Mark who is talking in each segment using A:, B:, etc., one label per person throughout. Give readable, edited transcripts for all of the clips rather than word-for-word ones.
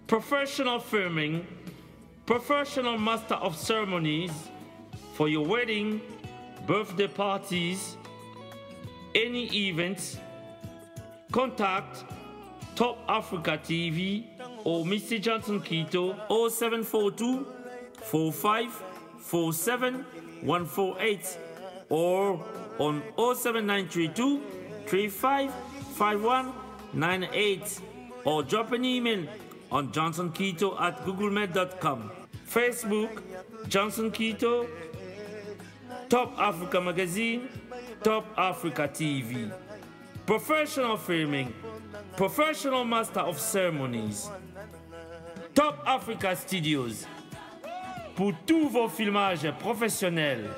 A: professional filming, professional master of ceremonies for your wedding, birthday parties, any events. Contact Top Africa TV or Mr. Johnson Quito 0742 45 47 148 or on 07932 35 51 98 or drop an email on johnsonquito@googlemail.com. Facebook Johnson Quito, Top Africa Magazine, Top Africa TV. Professional filming, professional master of ceremonies, Top Africa Studios. Pour tous vos filmages professionnels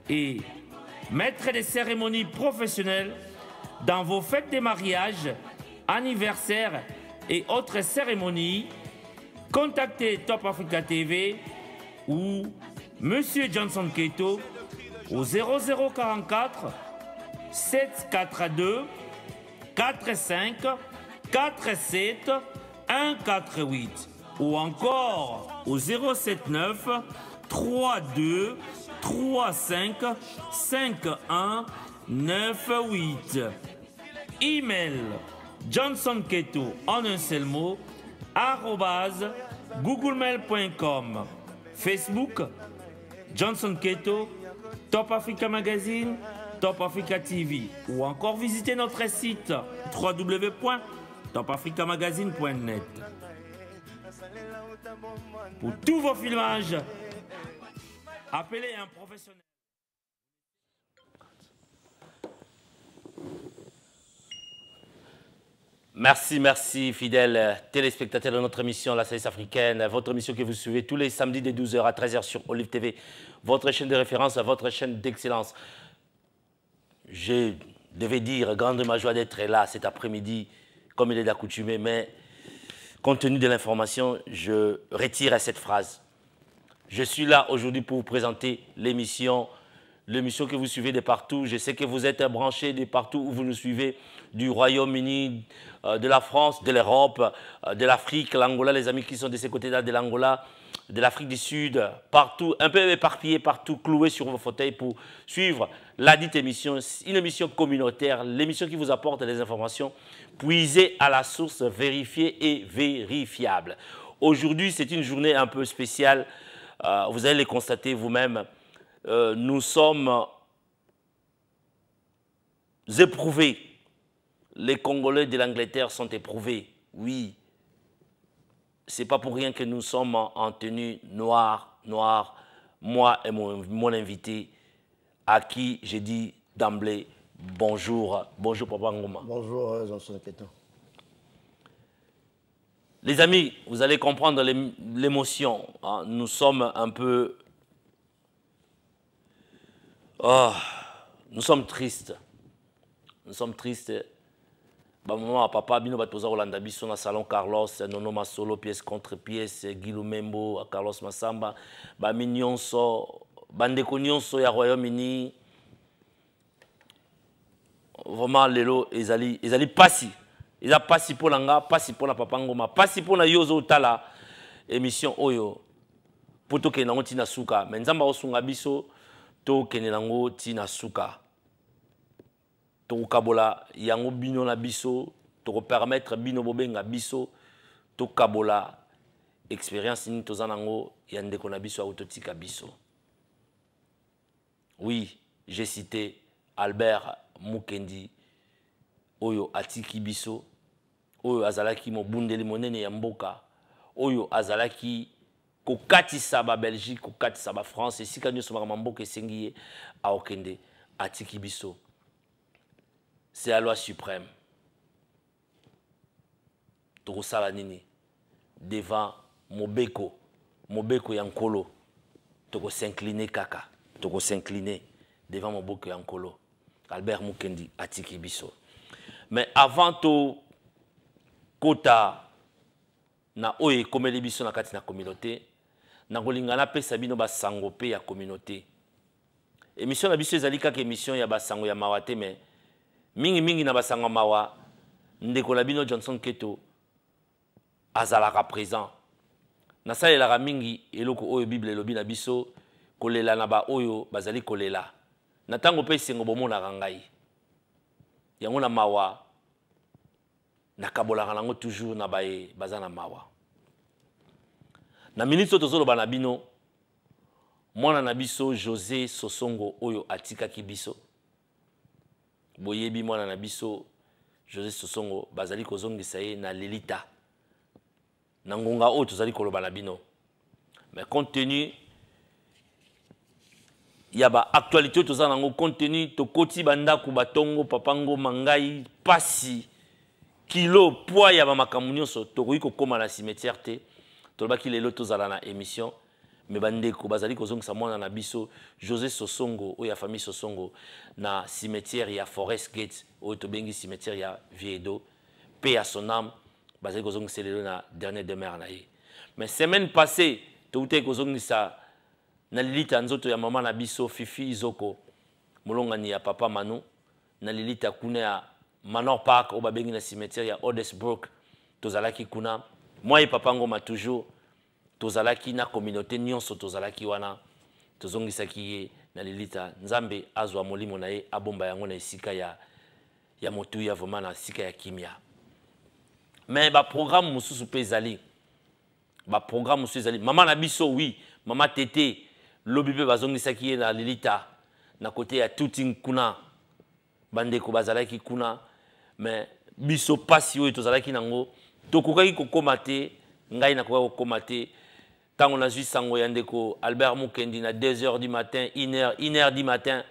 A: et maître des cérémonies professionnelles dans vos fêtes de mariage, anniversaires et autres cérémonies, contactez Top Africa TV ou Monsieur Johnson Quito au 0044 742 45 47 148 ou encore au 079 32 35 51 98. Email johnsonquito en un seul mot @googlemail.com. Facebook Johnson Quito, Top Africa Magazine, Top Africa TV ou encore visitez notre site www.topafricamagazine.net. Pour tous vos filmages, appelez un professionnel.
B: Merci, fidèles téléspectateurs de notre émission La Sagesse Africaine, votre émission que vous suivez tous les samedis de 12h à 13h sur Olive TV, votre chaîne de référence, votre chaîne d'excellence. Je devais dire, grande ma joie d'être là cet après-midi, comme il est d'accoutumé, mais compte tenu de l'information, je retire cette phrase. Je suis là aujourd'hui pour vous présenter l'émission que vous suivez de partout. Je sais que vous êtes branchés de partout où vous nous suivez, du Royaume-Uni, de la France, de l'Europe, de l'Afrique, l'Angola, les amis qui sont de ces côtés-là, de l'Angola, de l'Afrique du Sud, partout, un peu éparpillés partout, cloués sur vos fauteuils pour suivre la dite émission, une émission communautaire, l'émission qui vous apporte des informations puisées à la source, vérifiées et vérifiables. Aujourd'hui, c'est une journée un peu spéciale, vous allez le constater vous-même. Nous sommes éprouvés. Les Congolais de l'Angleterre sont éprouvés. Oui, ce n'est pas pour rien que nous sommes en tenue noire, moi et mon invité, à qui j'ai dit d'emblée bonjour. Bonjour Papa Ngoma.
C: Bonjour Johnson Quito.
B: Les amis, vous allez comprendre l'émotion. Hein. Nous sommes un peu... Oh, nous sommes tristes. Nous sommes tristes. Maman, papa, bino batoza Rolanda biso na salon Carlos, Nono Masolo, pièce contre pièce, Guilou Membo, Carlos Massamba, bami nyonso, bandeko nyonso ya Royaume-Uni. Vraiment lelo ezali pasi. Eza pasi pour nga, pasi pour na Papa Ngoma, pasi pour na yozo tala émission oyo. Poto ke nango tina suka, mais nzamba osunga biso to kene nango tina suka. To kabola yango bino na biso, to permettre bino bobenga biso to kabola expérience ni tozanango yandeko na biso autotika biso. Oui, j'ai cité Albert Mukendi oyo atiki biso, oyo azalaki mobundeli monene ya mboka, oyo azalaki kokatisa ba Belgique, kokatisa ba France, esika nyonso makambo mboka esengi ye aokende atiki biso. C'est la loi suprême. Tokosala nini devant Mobeko Yankolo. Toko s'incliner kaka. Toko s'incliner devant Mobeko Yankolo. Albert Mukendi atiki biso. Mais avant to kota na oye komeli biso na kati na communauté, na kolingana pesa bino ba sango pe ya communauté. Émission na biso ezali kaka émission ya ba sango ya mawate mais mingi na basango mawa ndeko la bino Johnson Quito azalaka présent. Nasalelaka mingi eloko oyo Bible elobi na biso kolela na ba oyo bazali kolela. Na tango pe sengo bomonaka ngai. Yango na mawa nakabolaka nango toujours na baye baza na mawa. Na minute so tozoloba na bino mwana na biso José Sosongo oyo atikaki biso. Boyebi mwana na biso José Sosongo bazali kozongisa ye na Lelita. Na ngonga oyo tozali koloba na bino. Mais compte tenu ya ba actualité tozali nango compte tenu tokoti bandako batongo papango mangai pasi kilo poids ya ba makambo nyonso tokoki kokoma na cimetière te. Tolobaki lelo tozala na émission mais bandeko bazali kozongisa mwana na biso José Sosongo oyo ya famille Sosongo na cimetière ya Forest Gate oyo tobengi cimetière ya Viedo paix à son âme bazali kozongisa lelo na dernier demeure na ye. Mais semaine passée touté kozongisa na Lilita nzoto ya mama na biso Fifi Izoko molongani ya papa Manu na Lilita kuna ya Manor Park oyo babengi na cimetière ya Odesbrook tozalaki kuna moi et papa Ngoma toujours tozalaki na communauté nyonso tozalaki wana tozongisaki ye na Lilita nzambe azwa molimo na ye abomba yango na esika ya motu ya vraiment na esika ya kimia. Mais ba programme mususu pe ezali ba programme mususu ezali mama na biso oui mama Tete lobi pe bazongisaki ye na Lilita na côté ya Tuting kuna bandeko bazalaki kuna mais biso pasi oyo tozalaki nango tokokaki kokoma te ngai nakoka kokoma te tango na zwi sango ya ndeko Albert Mukendi na 2h du matin 1h du matin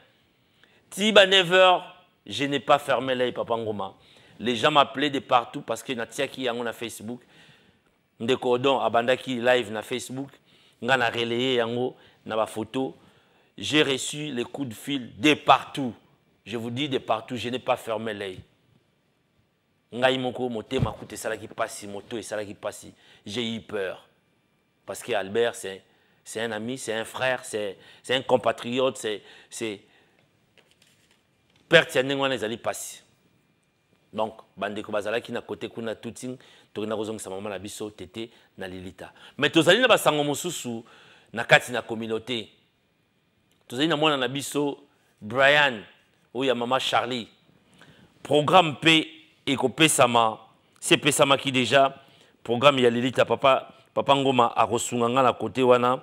B: tiba 9h je n'ai pas fermé l'œil papa Ngoma. Les gens m'appelaient de partout parce que na tiaki yango na Facebook ndeko Odon abandaki live na Facebook nga na relayé yango na ba photo. J'ai reçu les coups de fil de partout. Je vous dis de partout, je n'ai pas fermé l'œil. Ngai moko motema koute salaki pasi moto et salaki pasi. J'ai eu peur parce que Albert c'est un ami, c'est un frère, c'est un compatriote, c'est perte ndengwa ezali pasi. Donc bandeko bazalaki na côté kuna Tuting tokina kozongisa mama na biso Tete na Lilita. Mais tozali na basango mosusu na kati na communauté. Tozali na mwana na biso Brian oyo ya mama Charlie. Programme P ekopesama c'est pesama ki déjà programme ya Lilita papa Ngoma a resunganga na côté wana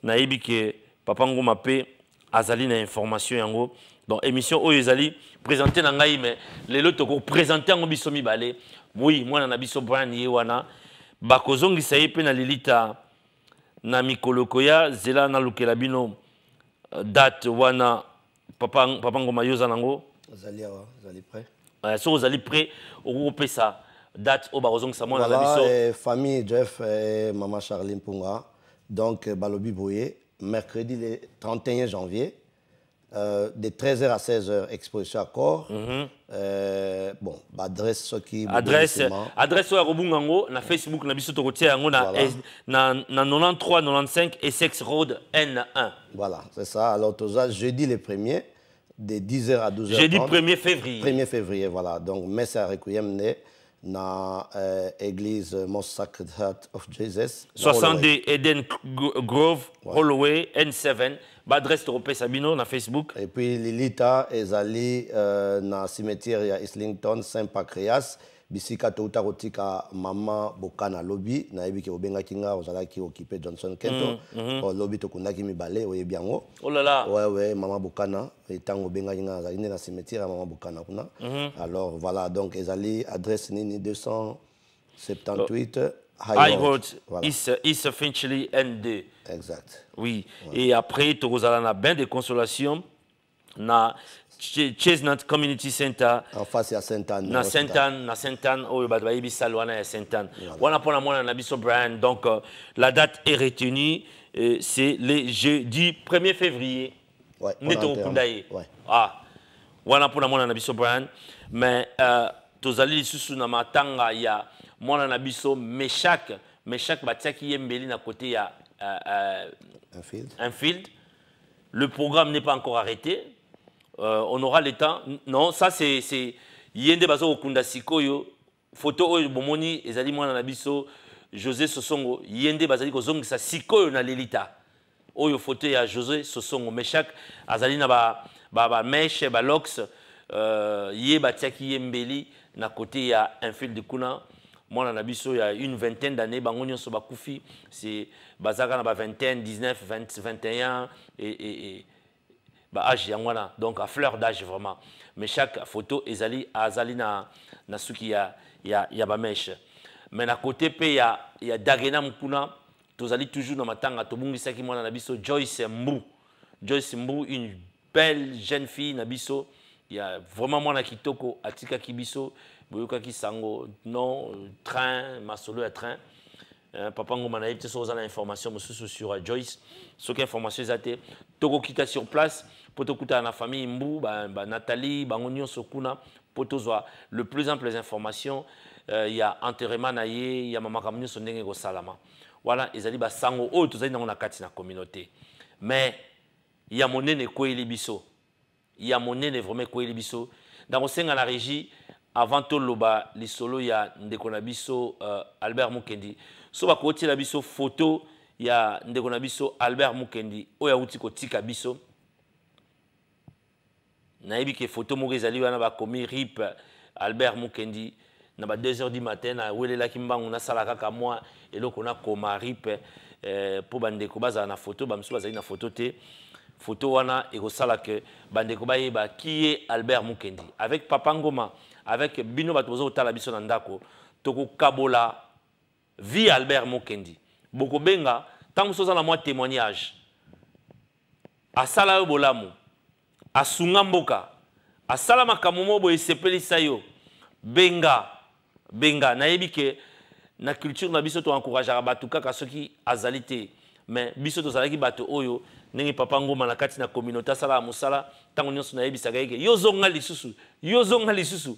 B: na yebi ke papa Ngoma P azali na information yango. Donc émission oyo ezali présenté na ngai mais lelo toko présenter ngo biso mibale. Oui mwana na biso Brian ye wana bakozongisa ye pe na Lilita na mikoloko ya zela na lukela bino date wana papa Ngoma yoza nango
C: azali prêt.
B: So vous allez prêt au pesa date au barozong samon na biso
C: famille Jeff et maman Charlie Mpunga donc balobi boye mercredi le 31 janvier de 13h à 16h exposition à corps. Bon adresse ce qui
B: adresse au Robungango na Facebook na biso tokotia yango na 93 95 Essex Road N1.
C: Voilà, c'est ça. Alors jeudi le 1er de 10h à 12h.
B: Jeudi 1er février.
C: 1er février, voilà. Donc, messe à Requiem dans l'église Most Sacred Heart of Jesus.
B: 62 Eden Grove, Holloway, N7. Adresse Européenne Sabino na Facebook.
C: Et puis, Lilita est allée dans le cimetière Islington, Saint-Pancréas. Bisika touta rotika mama bokana lobby na yebi ke obenga kinga ozala ki occupé Johnson Kento lobby to kunaki mibale oyebiango
B: oh là là
C: ouais mama bokana etango benga kinga za ine na cimetière mama bokana kuna alors voilà donc ezali adresse nini 278
B: High Road is Finchley N2
C: exact
B: oui et après to ozala na bain de consolation na Chestnut Community Center
C: en face à Sainte-Anne
B: na Sainte-Anne oyo bato bayebi salwana ya Sainte-Anne wana pona mwana na biso Brian donc la date est retenue c'est le jeudi 1er février neto kundaye ah wana pona mwana na biso Brian mais tozali lisusu na matanga ya mwana na biso Meshak batiaki yembeli na côté ya Enfield. Le programme n'est pas encore arrêté. On aura le temps. Non, ça c'est Yende Bazo Okunda Sikoyo. Photo Bomoni, Ezali Mwana Nabiso, José Sosongo yende bazali ko zongisa sikoyo na lelita oyo photo ya José Sosongo Meshak azali na ba meche ba locks ye batiaki yembeli na côté ya infil de kuna mwana na biso ya une vingtaine d'années bango nyonso bakufi c'est bazaka na ba vingtaine 19 20 21 et ba âge yangwana donc à fleur d'âge vraiment mais chaque photo ezali azali na suki ya ba meche mais na côté pe ya Dagena Mukuna tozali toujours na matanga tobungisaki mwana na biso Joyce Mbu une belle jeune fille na biso il y a vraiment mwana kitoko atika kibiso boyoka ki sango non train masolo ya train papa ngoma na yebite so za information mosusu sur Joyce ce qui information ezate toko kita sur place poto kuta na famille Mbu ba Nathalie bango nyonso kuna poto zwa le plus ample les informations il y a enterrement na ye il y a mama kamunyo so ndenge ko salama voilà ezali ba sango o tozali na kati na communauté mais il y a monene ko elibiso il y a monene vraiment ko elibiso dans au senga la régie avant tout loba lisolo ya ndeko na biso Albert Mukendi so ba ko tila biso photo ya ndeko na biso Albert Mukendi oya uti ko tika biso na yebi ke photo mo ezali wana ba komi rip Albert Mukendi na ba 2h du matin na welela kimbangu na sala kaka moi eloko na koma rip po bandeko baza na photo bamsu bazali na photo te photo wana ekosala ke bandeko bayeba qui est Albert Mukendi avec Papa Ngoma avec bino bato bozo tala biso na ndako toko kabola vie Albert Mukendi boko benga tant soza na moi témoignage asala yo bolamu asunga mboka asala makamumo bo esepelisa yo benga nayebi ke na culture na biso to encourager bato kaka soki azalité mais biso to zalaki bato oyo ndenge Papa Ngoma na kati na communauté sala musala tango nyonso nayebisaka yeke yozonga lisusu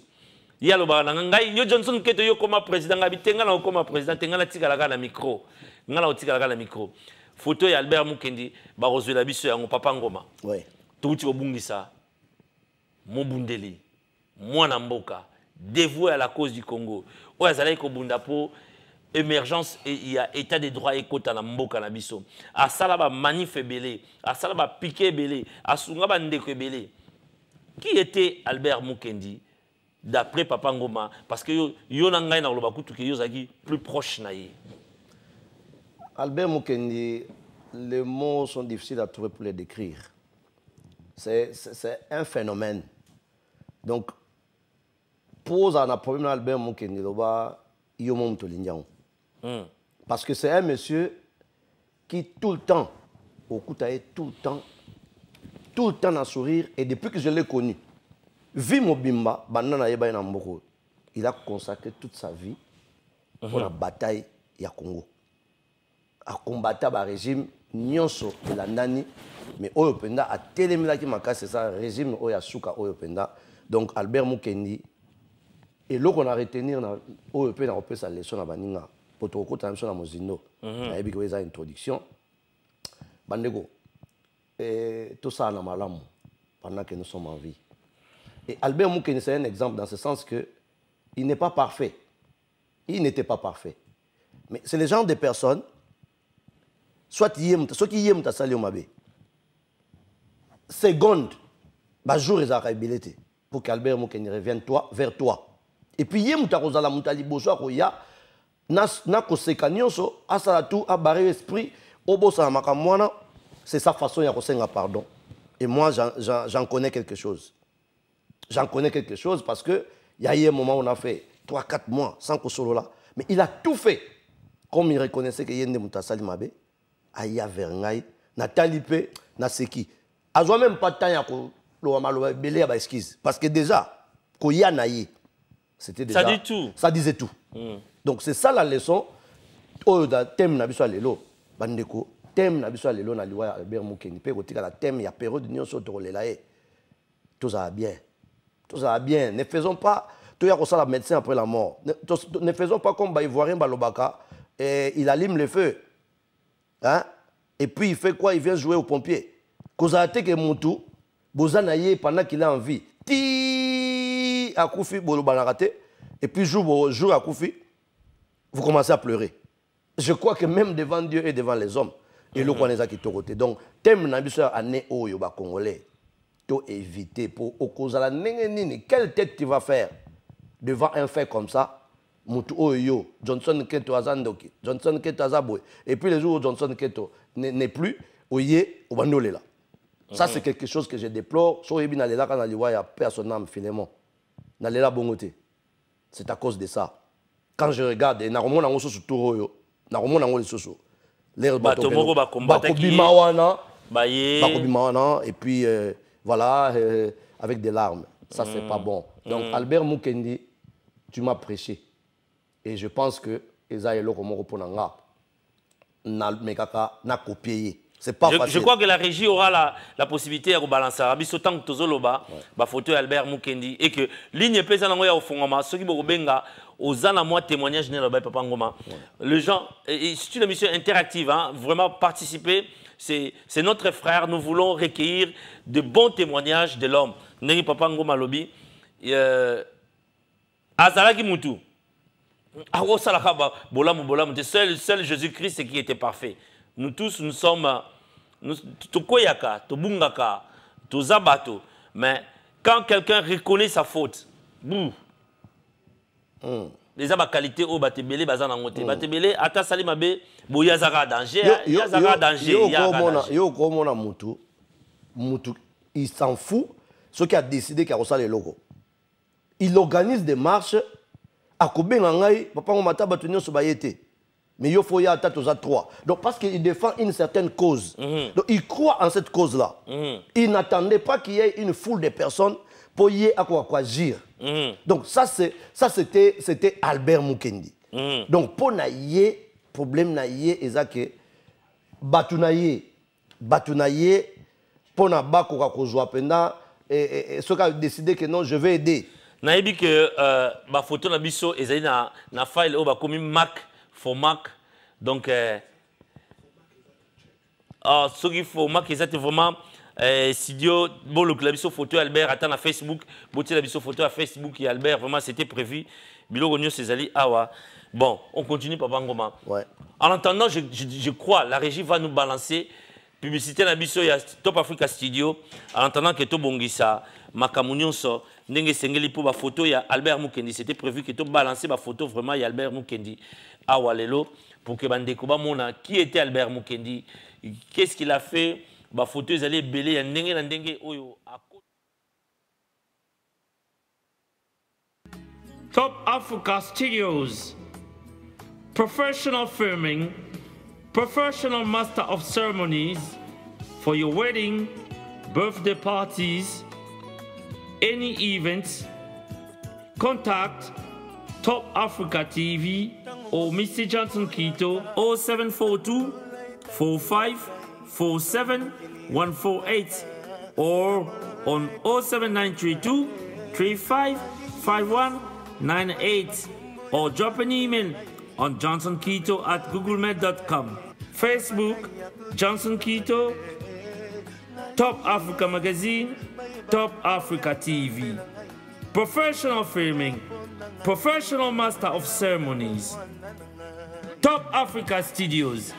B: yalo ba na ngai yo Johnson Keto yo koma président ngabi tenga na koma président tenga na tikala na micro ngala otikala na micro photo ya Albert Mukendi ba rozwela biso yango Papa Ngoma
C: ouais
B: touti obungisa mobundeli mwana mboka dévoué à la cause du Congo oya zalaki ko bunda po émergence et il y a état de droit et kota na mboka na biso asala ba manif ebele asala ba piqué ebele asunga ba ndeko ebele qui était Albert Mukendi d'après Papa Ngoma parce que yo na ngai na loba kutu ke yo zaki plus proche na ye
C: Albert Mukendi les mots sont difficiles à trouver pour les décrire c'est un phénomène donc pose un problème à Albert Mukendi loba yo mom to lindian parce que c'est un monsieur qui tout le temps au Koutaé tout le temps à sourire et depuis que je l'ai connu vie mobimba banana yeba na mboko il a consacré toute sa vie pour la bataille ya Congo a combattre ba régime nyonso de la nani mais oyo penda a telemila ki makase ça régime oyo suka oyo penda donc Albert Mukendi et là qu'on a retenir na oyo pe na opé sa leçon na baninga potoko ta leçon na mozindo na yebi ko eza introduction bandeko tout ça na malamu pendant que nous sommes en vie. Et Albert Mukendi, c'est un exemple dans ce sens que il n'est pas parfait. Il n'était pas parfait. Mais c'est le genre de personnes, soit qui aiment ta salle mabe, seconde, bah jour et arrêté pour qu'Albert Mukendi revienne vers toi. Et puis yem ta rozala mutali boso akoya na ko sekanyoso asala tout a barrer l'esprit obosa makamwana, c'est sa façon ya kosenga pardon. Et moi j'en connais quelque chose. J'en connais quelque chose parce que il y a eu un moment où on a fait 3-4 mois sans que solo là. Mais il a tout fait. Comme il reconnaissait que Yende Moutasali Mabe, Aya Verngaï, Nathalie Pe, Naseki. A joué même pas de temps à lo belé à esquisse. Parce que déjà, Koya Naye, c'était déjà.
B: Ça dit tout.
C: Ça disait tout. Donc c'est ça la leçon. Oh, da thème Nabiso Lelo, Bandeko, thème Nabiso Lelo, Naliwa Albert Mukendi, Pe, Kotika, la thème, il y a période de Nyon Soto Lelae. Tout ça va bien. Tout ça va bien. Ne faisons pas. Tout y a ça la médecin après la mort. Ne faisons pas comme Baïvoirien Balobaka. Il allume le feu. Hein? Et puis il fait quoi? Il vient jouer aux pompiers. Kozate ke Moutou, Bozanaye pendant qu'il est en vie. Ti à Koufi Bolobanarate. Et puis jour à Koufi, vous commencez à pleurer. je crois que même devant Dieu et devant les hommes, et le connaît qui côté. Donc, thème n'abuseur année au yoba congolais, to éviter pour au cause la nini, quelle tête tu vas faire devant un fait comme ça, Moutou Oyo, Johnson Keto Azandoki, Johnson Keto Azaboué, et puis les jours où Johnson Keto n'est plus, Oye, Obandole là. Ça, c'est quelque chose que je déplore. So yebi na lela kana liwa ya personne âme finalement. Na lela bongote. C'est à cause de ça. Quand je regarde, na romona ngo soso toro na romona ngo soso. L'air
B: bato moko ba combattre qui
C: Bakobimawana et puis voilà avec des larmes. Ça c'est pas bon. Donc Albert Mukendi, tu m'as prêché. Et je pense que Ezaïlo Komoro Ponanga na mekaka na copier. C'est pas facile.
B: Je crois que la régie aura la possibilité de rebalancer. Abiso tant que Tozoloba, la photo Albert Mukendi, et que ligne pesa nangoya au fond, ceux qui vont benga aux ans à moi témoignage né là-bas Papa Ngoma. Les gens, c'est une émission interactive, hein, vraiment participer. C'est notre frère. Nous voulons recueillir de bons témoignages de l'homme. Nengi Papa Ngoma Lobi, Azalaki Moutou. Seul Jésus-Christ qui était parfait. Nous tous, nous sommes Tokoyaka, Tobungaka, Tozabato. Mais quand quelqu'un reconnaît sa faute, les aba qualité au batebele bazana ngote. Batebele ata salimabe boyazara danger, yazara danger.
C: Yo komona mutu, il s'en fout. Ce qui a décidé qu'il y a les locaux. Il organise des marches à Kobengangai, papa on m'a battu sur Bayete. Mais il faut y avoir 3. Donc parce qu'il défend une certaine cause. Donc il croit en cette cause-là. Il n'attendait pas qu'il y ait une foule de personnes pour y agir. Donc ça c'était Albert Mukendi. Donc pour naïe, problème naïe, ezake batunaye pour na bako kakozwa penda et ce qui a décidé que non je vais aider.
B: Naïbi que ma photo na biso ezali na file au ba komi Mac for Mac. Donc ce qu'il faut Mac c'est vraiment studio bon le club photo Albert attend na Facebook, botti la biso photo à Facebook et Albert vraiment c'était prévu. Bilo gonyo Césali awa. Bon, on continue Papa Ngoma.
C: Ouais.
B: En attendant, je crois la régie va nous balancer publicité na biso ya Top Africa Studio en attendant que to bongisa makamunyon so ndenge sengeli pour ba photo ya Albert Mukendi. C'était prévu que to balancer ba photo vraiment ya Albert Mukendi à Walelo pour que bandeko ba mona qui était Albert Mukendi, qu'est-ce qu'il a fait, ba photo ils allaient belé ya ndenge na ndenge oyo.
A: Top Africa Studios, professional filming, professional master of ceremonies for your wedding, birthday parties, any events. Contact Top Africa TV or Mr. Johnson Keto 0742 4547 148 or on 07932 355198 or drop an email on johnsonketo@googlemail.com. Facebook, Johnson Keto, Top Africa Magazine, Top Africa TV. Professional filming, professional master of ceremonies. Top Africa Studios.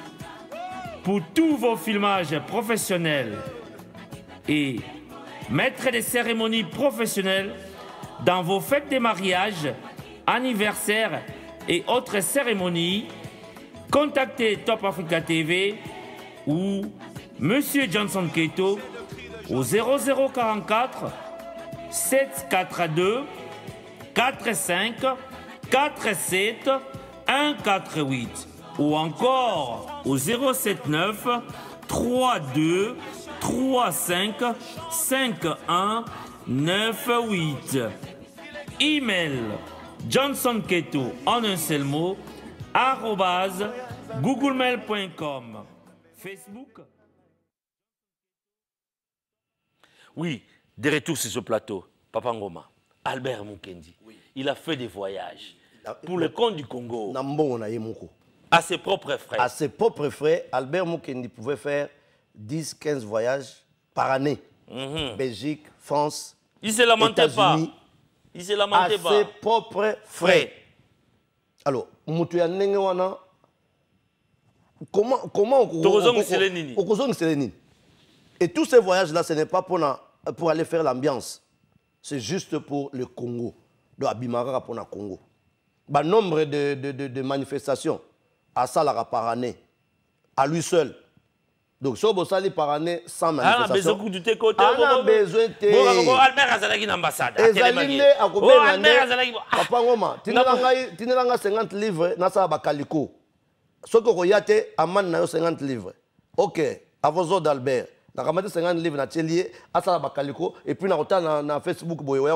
A: Pour tous vos filmages professionnels et maître des cérémonies professionnelles dans vos fêtes de mariage, anniversaires et autres cérémonies, contactez Top Africa TV ou Monsieur Johnson Keto au 0044 742 45 47 148 ou encore au 079 32 35 51 98. Email Johnson Keto en un seul mot @googlemail.com. Facebook.
B: Oui, de retour sur ce plateau, Papa Ngoma, Albert Mukendi, oui. Il a fait des voyages pour le compte du Congo. À ses propres frais.
C: À ses propres frais, Albert Mukendi pouvait faire 10-15 voyages par année. Belgique, France,
B: il ne se lamentait pas. Il se lamentait pas.
C: À ses propres frais. Alors, Moutoua Nengewana, comment et tous ces voyages-là, ce n'est pas pour aller faire l'ambiance. C'est juste pour le Congo. De Abimara pour le Congo. Le nombre de manifestations à Salara par année, à lui seul. Donc, si vous avez par année 100 manifestations, on a besoin de...
B: Albert Azalaki l'ambassade.
C: Papa Ngoma, tu n'as 50 livres, tu as Bakaliko. Ce que vous avez, tu 50 livres. Ok, à vos autres d'Albert. Tu as 50 livres, tu as lié à Bakaliko. Et puis, tu as Facebook, tu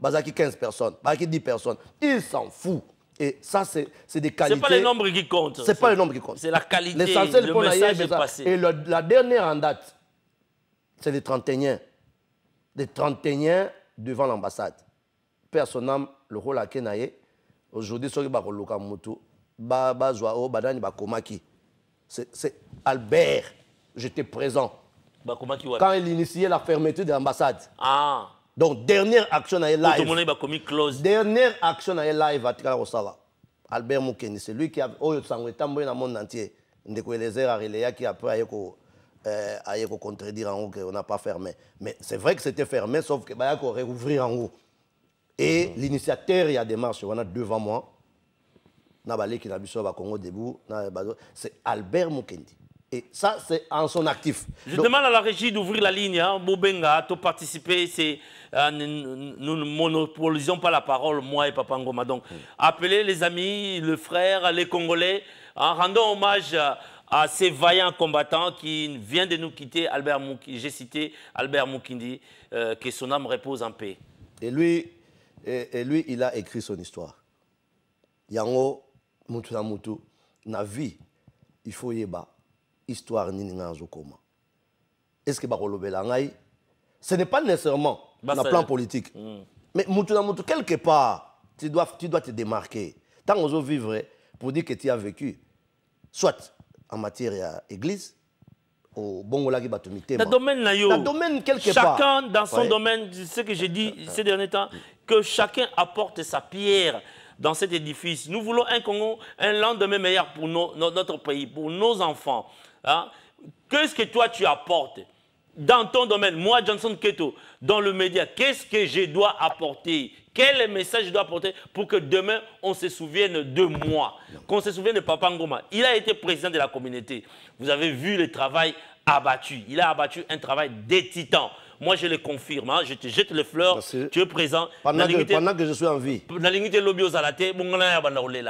C: as 15 personnes, 10 personnes. Il s'en fout. Et ça, c'est des qualités.
B: Ce n'est pas le nombre qui compte.
C: Ce n'est pas le nombre qui compte.
B: C'est la qualité,
C: l'essentiel
B: le
C: pour
B: message est passé.
C: Et la dernière en date, c'est les 31. Les 31 devant l'ambassade. Personnellement, le rôle à Kenaye, aujourd'hui, ce qui est le Mutu, c'est Albert, j'étais présent. Quand il initiait la fermeture de l'ambassade.
B: Ah.
C: Donc, dernière action à live. Dernière action à live à Tikala Rosala. Albert Moukeni, c'est lui qui a dans le monde entier. Qui après a contredire en haut qu'on n'a pas fermé. Mais c'est vrai que c'était fermé, sauf qu'il a réouvrir en haut. Et l'initiateur, il y a des marches, on a devant moi. C'est Albert Moukeni. Et ça, c'est en son actif.
B: Je demande à la régie d'ouvrir la ligne. Bobenga, pour participer, nous ne monopolisons pas la parole, moi et Papa Ngoma. Donc, appelez les amis, le frère, les Congolais, en rendant hommage à ces vaillants combattants qui viennent de nous quitter. J'ai cité Albert Moukindi, que son âme repose en paix.
C: Et lui, il a écrit son histoire. Yango, Mutu na Mutu, na vie, il faut y aller. Histoire ni n'azokoma. Est-ce que ce n'est pas nécessairement dans le plan politique. Mais quelque part, tu dois te démarquer. Tant que tu vivre pour dire que tu as vécu, soit en matière d'église, au Bongola qui batumité.
B: Dans le
C: domaine quelque part.
B: Chacun dans son domaine, ce que j'ai dit ces derniers temps, que chacun apporte sa pierre dans cet édifice. Nous voulons un Congo, un lendemain meilleur pour notre pays, pour nos enfants. Hein? Qu'est-ce que toi tu apportes dans ton domaine? Moi, Johnson Keto, dans le média, qu'est-ce que je dois apporter? Quel message je dois apporter pour que demain, on se souvienne de moi? Qu'on se souvienne de Papa Ngoma. Il a été président de la communauté. Vous avez vu le travail abattu. Il a abattu un travail des titans. Moi, je le confirme. Hein. Je te jette les fleurs. Merci. Tu es présent.
C: Pendant que je suis en vie.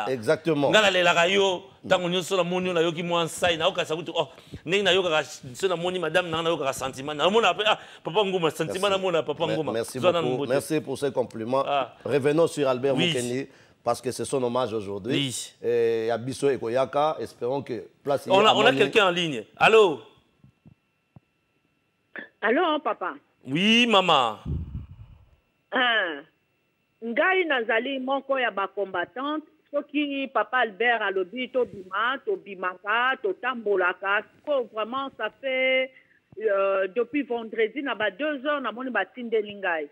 C: Exactement. Merci beaucoup. Merci pour ces compliments. Revenons sur Albert Moukeni. Parce que c'est son hommage aujourd'hui.
B: Oui.
C: Et à Bisso et Koyaka, espérons que...
B: On a quelqu'un en ligne. Allô?
D: Allô, papa?
B: Oui, maman.
D: Ngai nazali moko ya ba combattante. Soki papa Albert a lobi to bima, to bimaka, to tambolaka. Vraiment, ça fait depuis vendredi, na ba 2 heures, na moni ba tindeli ngai.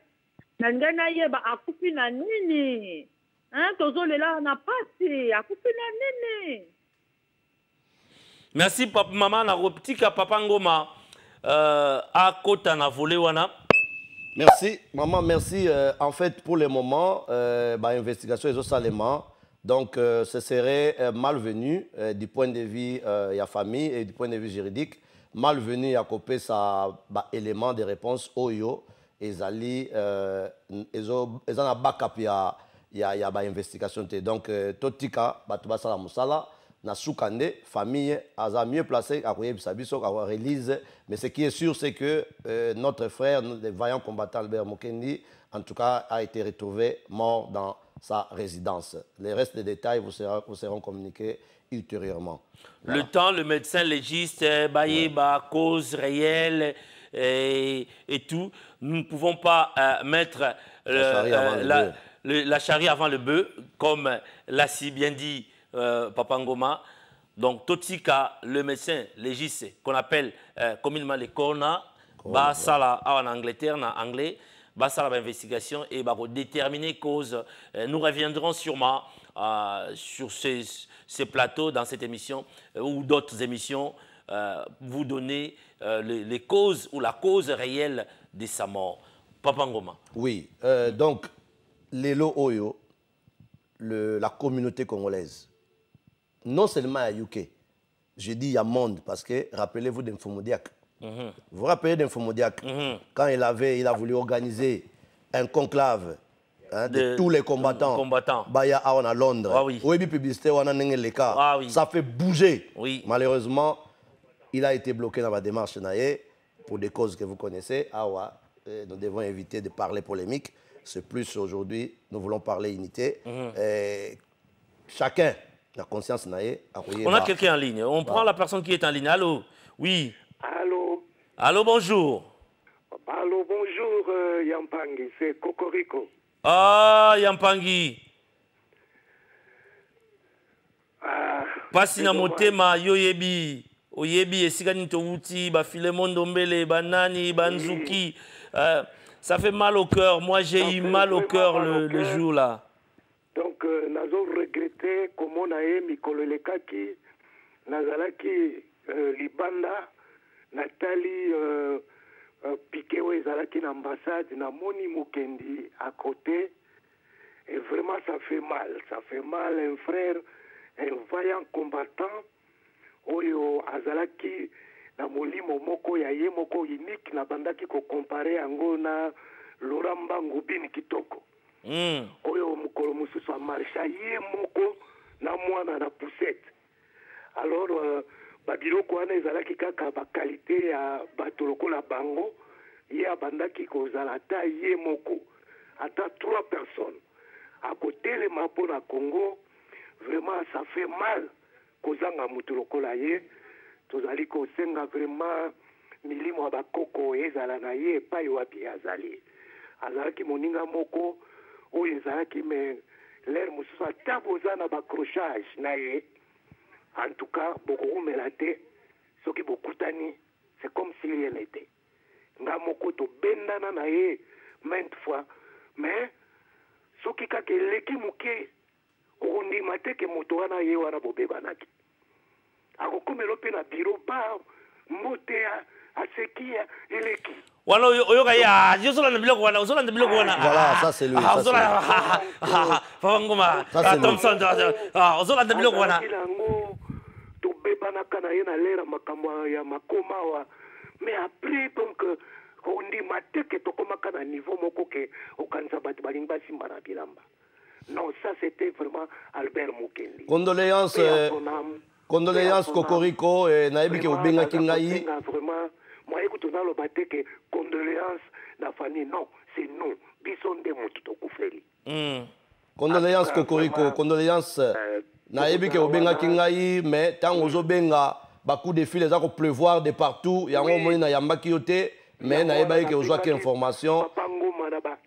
D: Ngai na yeba akufi na nini? Tozolela na pasi, akufi na nini?
B: Merci, papa, maman. Na reptika Papa Ngoma. À Kota na volé wana.
C: Merci, maman, merci. En fait, pour le moment, l'investigation est au salement. Donc, ce serait malvenu du point de vue de la famille et du point de vue juridique. Malvenu à couper sa élément de réponse Oyo. Ils ont un backup, il y a une investigation. Donc, Totika, Batouba la Moussala. Na soukande famille a mieux placé à release, mais ce qui est sûr c'est que notre frère, le vaillant combattant Albert Moukeni, en tout cas a été retrouvé mort dans sa résidence. Les restes des détails vous seront communiqués ultérieurement.
B: Voilà. Le temps, le médecin légiste, cause réelle et tout, nous ne pouvons pas mettre la charrie avant le bœuf, comme l'a si bien dit Papa Ngoma. Donc, Totika, le médecin légiste, qu'on appelle communément le coroner, Basala en Angleterre, en anglais, Basala l'investigation et déterminer cause. Nous reviendrons sûrement sur ces plateaux, dans cette émission ou d'autres émissions, vous donner les causes ou la cause réelle de sa mort. Papa Ngoma.
C: Oui, donc, Lelo Oyo, la communauté congolaise, non seulement à UK, je dis à monde parce que rappelez-vous d'Infomodiac. Vous vous rappelez d'Infomodiac quand il a voulu organiser un conclave de tous les combattants. Baya à Londres.
B: Ah, oui.
C: Publicité,
B: ah, oui.
C: Ça fait bouger.
B: Oui.
C: Malheureusement, il a été bloqué dans la démarche pour des causes que vous connaissez. Nous devons éviter de parler polémique. C'est plus aujourd'hui, nous voulons parler unité. Chacun la conscience naïe.
B: On a quelqu'un en ligne. On prend la personne qui est en ligne. Allô? Oui.
E: Allô?
B: Allô, bonjour.
E: Allô, bonjour, Yampangi. C'est Cocorico.
B: Ah, Yampangi. Pasi na motema yoyebi. Oyebi esika nito wuti, ba Filemon Dombele, ba Nani, ba Nzuki. Ça fait mal au cœur. Moi, j'ai eu mal au cœur le jour-là.
E: Donc, nous avons regretté comment on a mis Kololekaki, Nazalaki, Libanda, Nathalie Piquewe, Zalaki, l'ambassade, Namoni Mukendi à côté. Et vraiment, ça fait mal. Ça fait mal, un frère, un vaillant combattant. Oyo, Azalaki, Namoli Momoko, Yaye Moko, unique, Nabandaki, ko comparé Angona, Loramba, Ngubini, Kitoko. Oyo mukolo mususu amarsha ye moko na mwana na poussette. Alors babiloko wana ezalaki kaka ba qualité ya bato lokola bango ye abandaki kozala ta ye moko ata 3 personnes à côté les mapo na Congo. Vraiment ça fait mal kozanga mutu lokola ye tozali kosenga vraiment milimo bakoko ezala na ye epai wapi azali azalaki moninga moko oyo ezalaki me l'air mosusu ata boza na bacrochage na ye en tout cas bokokumela te soki bokutani c'est comme si rien n'était nga moko tobendana na ye maintes fois mais soki kaka eleki moke okondima te ke moto wana ye wana bobebanaki akokomela mpe na biro ba mbote aseki eleki.
B: Voilà,
C: ça c'est lui.
E: Mais après, donc, on dit que tu niveau non, ça c'était vraiment Albert Mukendi.
C: Condoléances Cocorico et Naïbi Obenga Kingaï.
E: Vraiment, moi écoute on a le batté que condoléances la famille non, c'est nous. Bison de moto kufeli.
C: Condoléances Cocorico, condoléances Naïbi Obenga Kingaï, mais tant aux Obenga, beaucoup de filles les a pleuvoir de partout, il y a un moment na yamba kiote, mais Naïba qui a information.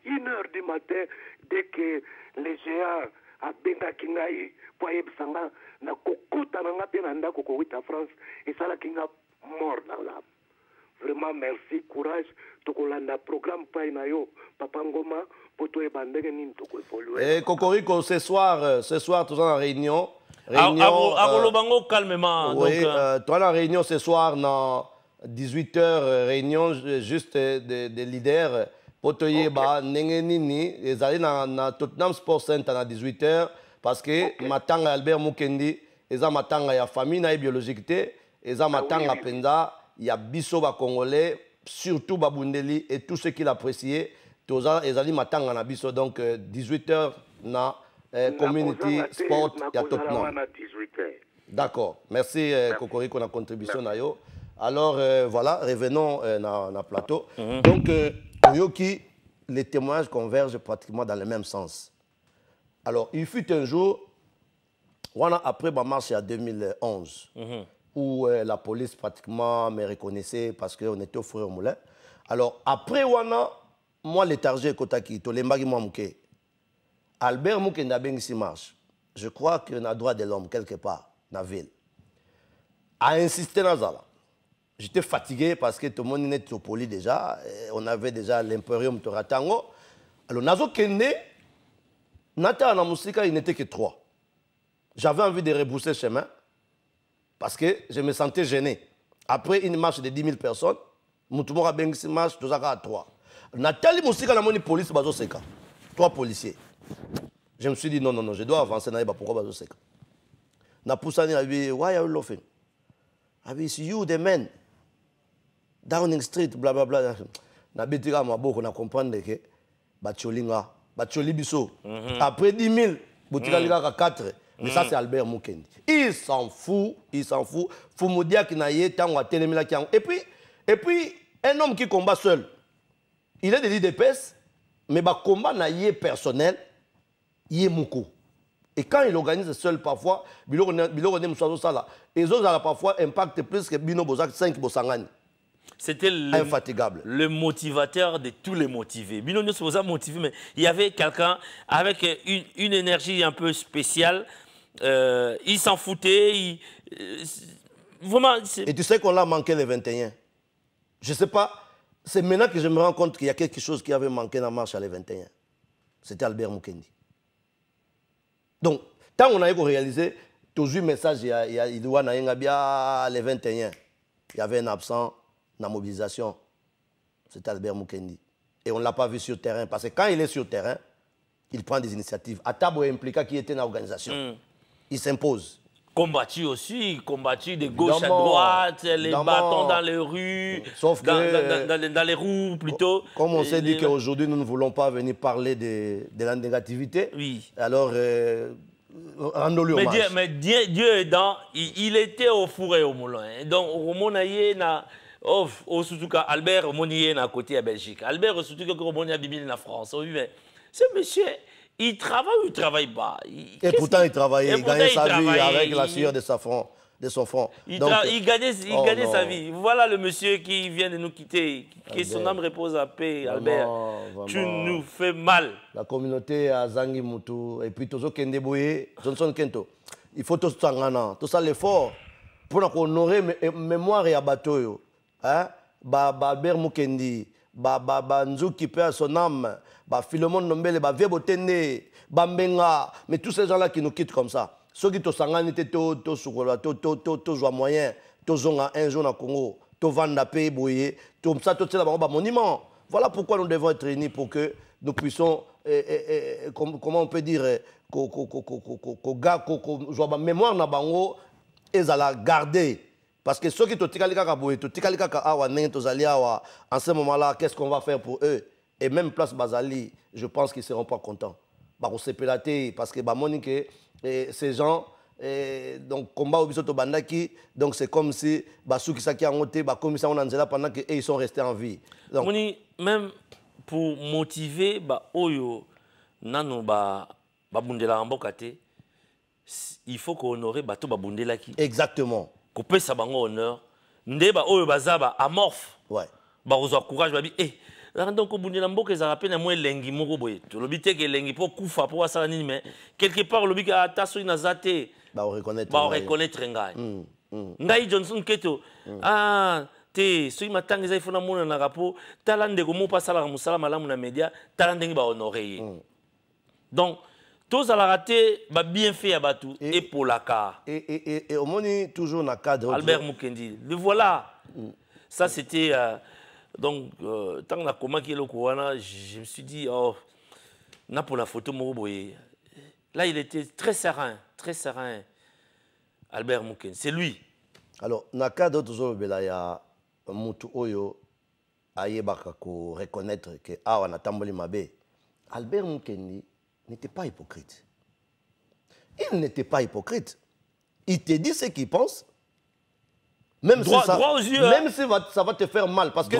E: 1h du matin dès que les géants à Benga Kingaï pour Ebsanga na kokota na ngape na ndako ko wita France et ça la kinga mort dans l'âme. Vraiment merci, courage, tokolanda programme pa na yo Papa Ngoma pour toi bandege nini toko évoluer.
C: Et Cocorico ce soir tous en réunion.
B: Bango calmement.
C: Oui, toi la réunion ce soir dans 18h réunion juste des leaders pour toi ba ndenge nini les aller na Tottenham Sports Center à 18h. Parce que matanga Albert Mukendi, eza matanga ya famille na biologique te, eza matanga penza ya biso ba congolais, surtout babundeli et tous ceux qui l'apprécient, toza ezali matanga na biso donc 18h na community sport ya Tottenham. D'accord. Merci Cocorico na contribution na yo. Alors voilà, revenons na plateau. Donc Yoki, les témoignages convergent pratiquement dans le même sens. Alors, il fut un jour, après ma marche en 2011, où la police pratiquement me reconnaissait parce qu'on était au Frère Moulin. Alors, après Wana, moi, l'étargé Kotaki, Tolembagi Mouamke, Albert Moukenda Bengisi marche, je crois qu'on a droit de l'homme quelque part, dans la ville, a insisté dans ça. J'étais fatigué parce que tout le monde était au poli déjà, on avait déjà l'imperium Toratango. Alors, Nazo Kende, Nata na Moussika, il n'était que 3. j'avais envie de rebrousser chemin parce que je me sentais gêné. Après une marche de 10 000 personnes, Moutoumora Bengsi marche, tout ça à 3. Nathalie Moussika, la moni police, bazo seka. 3 policiers. Je me suis dit, non, je dois avancer. Pourquoi bazo seka? Na poussani a dit, why are you laughing? I mean, it's you, the man. Downing Street, blablabla. Na betira maboko, na comprendre que Bacholinga, Bacholibiso. Après 10 000, Boutika Liga 4. Mais ça, c'est Albert Moukendi. Il s'en fout. Fumoudia qui n'a yé, tant ou à Télémila qui a. Et puis, un homme qui combat seul, il est de l'IDPS, mais le combat n'a yé personnel, il est mouko. Et quand il organise seul, parfois, les autres ont parfois impact plus que Bino Bozak 5 Bosangani.
B: C'était
C: infatigable.
B: Le motivateur de tous les motivés. Bino ne se motivé, mais il y avait quelqu'un avec une énergie un peu spéciale. Il s'en foutait. Vraiment,
C: et tu sais qu'on l'a manqué le 21. Je ne sais pas. C'est maintenant que je me rends compte qu'il y a quelque chose qui avait manqué dans la marche à le 21. C'était Albert Moukendi. Donc, tant qu'on a réalisé, toujours le message, il y a le 21. Il y avait un absent dans la mobilisation. C'était Albert Moukendi. Et on ne l'a pas vu sur le terrain. Parce que quand il est sur le terrain, il prend des initiatives. Atabo impliqua qui était dans l'organisation. Il s'impose.
B: Combattu aussi, combattu de gauche à droite, les bâtons dans les rues,
C: sauf que,
B: dans les roues plutôt.
C: Comme on s'est dit qu'aujourd'hui nous ne voulons pas venir parler de la négativité,
B: oui.
C: Alors rendons-lui hommage.
B: Mais Dieu aidant, il était au four et au moulin. Donc au Monaïe, au Suzuka, Albert Monier à côté à Belgique. Albert Suzuka Monier à Bibi en France. Oui, mais ce monsieur. Il travaille ou il ne travaille pas?
C: Et pourtant, il travaillait, il gagnait sa vie avec la sueur de son front.
B: Il gagnait sa vie. Voilà le monsieur qui vient de nous quitter. Que son âme repose à paix, Albert. Tu nous fais mal.
C: La communauté à Zangi Moutou, et puis Tozo Kendeboye, Johnson Kento. Il faut tout ça, tout ça l'effort pour honorer mémoire et abattoir. Albert Moukendi, Nzouki perd son âme. Philemon Nombele, Vebotende, Bambenga, mais tous ces gens-là qui nous quittent comme ça. Ceux qui sont étaient tous moyen, tous ont un jour au Congo, tous vendent la paix, bouillé, tout ça, tout ça, monument. Voilà pourquoi nous devons être réunis pour que nous puissions, comment on peut dire, mémoire na bango, et la garder. Parce que ceux qui sont en ce moment-là, qu'est-ce qu'on va faire pour eux? Et même place Bazali, je pense qu'ils ne seront pas contents. Parce que ces gens, donc combat au Bisoto Bandaki, donc c'est comme si Basou qui s'est monté, comme ça on en pendant qu'ils sont restés en vie. Donc,
B: même pour motiver Oyo, Nano Babundela Mbokate, il faut qu'on honorer Bato Babundelaki.
C: Exactement.
B: Qu'on peut savoir honneur. Ndeba Oyo Bazaba amorphe.
C: Ouais.
B: Barozo courage, babi. Donc, au bout de l'ambo, ils appellent un moins lengi moroboy. Tu le bites que lengi pour koufa pour ça mais quelque part le bique à tasso inazate.
C: On reconnaître.
B: On reconnaître ngai. Ngai Johnson Keto. Te sui matang ils font amour na rapo. Talande como pas sala musala malamu na média. Talande ngi ba honorer. Donc tous à la raté ba bien fait à Batou et pour la car.
C: Et au moins toujours na cadre.
B: Albert Moukendi. Le voilà. Ça c'était. Donc, tant que comment qui est le Kouana, je me suis dit, oh, n'a pour la photo Moroboye. Là, il était très serein, Albert Mouken. C'est lui.
C: Alors, dans le cadre de il y a Moutou Oyo, Ayebaka, ko reconnaître que on a tamboli mabe. Albert Moukendi n'était pas hypocrite. Il n'était pas hypocrite. Il te dit ce qu'il pense. Même
B: droit,
C: si, ça,
B: droit aux yeux,
C: même si ça va te faire mal. Parce que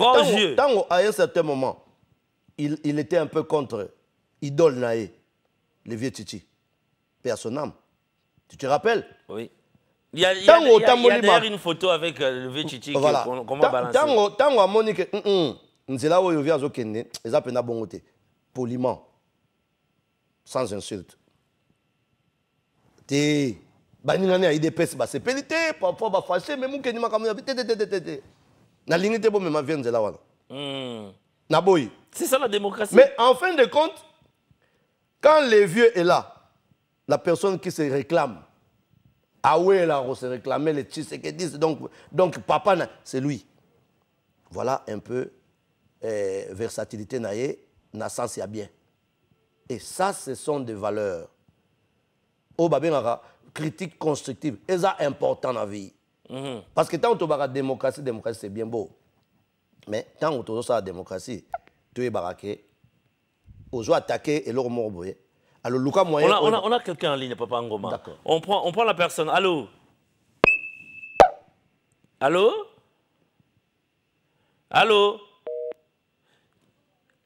C: tant à un certain moment, il était un peu contre Idole Naé, le vieux Titi. Père son âme. Tu te rappelles?
B: Oui. Il y a d'ailleurs une photo avec le vieux Titi
C: voilà.
B: qu'on va balancer.
C: Tant à Monique, c'est là où il vient à Zokende, ils appellent bon côté. Poliment. Sans insulte. T'es. Baningane a IDPS, c'est pénité, parfois fâché, mais mon kenima comme na lignité bon mais vient de là voilà. Na boy.
B: C'est ça la démocratie.
C: Mais en fin de compte, quand le vieux est là, la personne qui se réclame Ah ouais, là, on se réclamait les Tshisekedi. Donc papa, c'est lui. Voilà un peu versatilité naïe, naissance ya bien. Et ça, ce sont des valeurs. Au babengara, critique constructive. Et ça, important dans la vie. Parce que tant que tu as la démocratie, c'est bien beau. Mais tant que tu as la démocratie, tu es baraqué. Aux attaquer et leur mort. Alors, Lucas moyen.
B: On a quelqu'un en ligne, Papa Ngoma.
C: D'accord.
B: On prend la personne. Allô? Allô? Allô?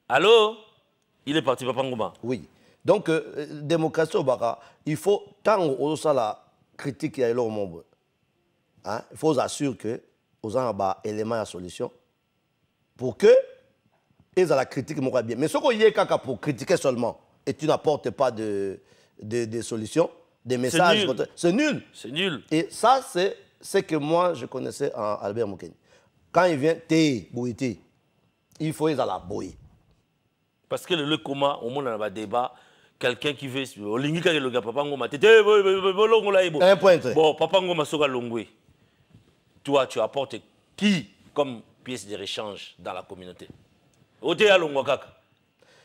B: Allô? Il est parti, Papa Ngoma.
C: Oui. Donc, démocratie au Baka, il faut, tant qu'on a la critique et leur membre, hein, il faut s'assurer que aux gens ont éléments de solution pour que ils aient la critique bien. Mais ce qu'on y est pour critiquer seulement et tu n'apportes pas de solutions, des messages, c'est nul.
B: C'est nul.
C: Et ça, c'est ce que moi je connaissais en Albert Moukeni. Quand il vient, il faut qu'ils aient la bouille.
B: Parce que le coma, au monde dans le débat, quelqu'un qui veut, le gars, Papa Ngoma,
C: Un point.
B: Bon, Papa Ngoma, Soga Longwe. Toi, tu apportes qui comme pièce de rechange dans la communauté?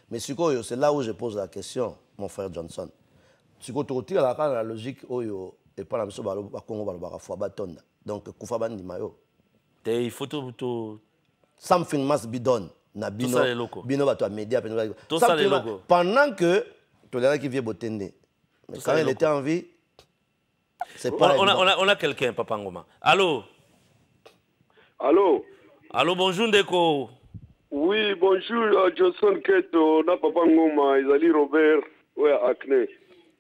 C: Mais c'est là où je pose la question, mon frère Johnson. Tu as la logique et pas la mission de Congo, donc Koufabani Mayo.
B: Il faut tout.
C: Something must be done. Média, pendant que tu as qui vient Botende. Mais quand il était en vie, c'est pas.
B: On a quelqu'un, Papa Ngoma. Allô?
E: Allô?
B: Allô, bonjour, Ndeko.
E: Oui, bonjour, Johnson Keto, na Papa Ngoma, Isali Robert, ouais, Acne.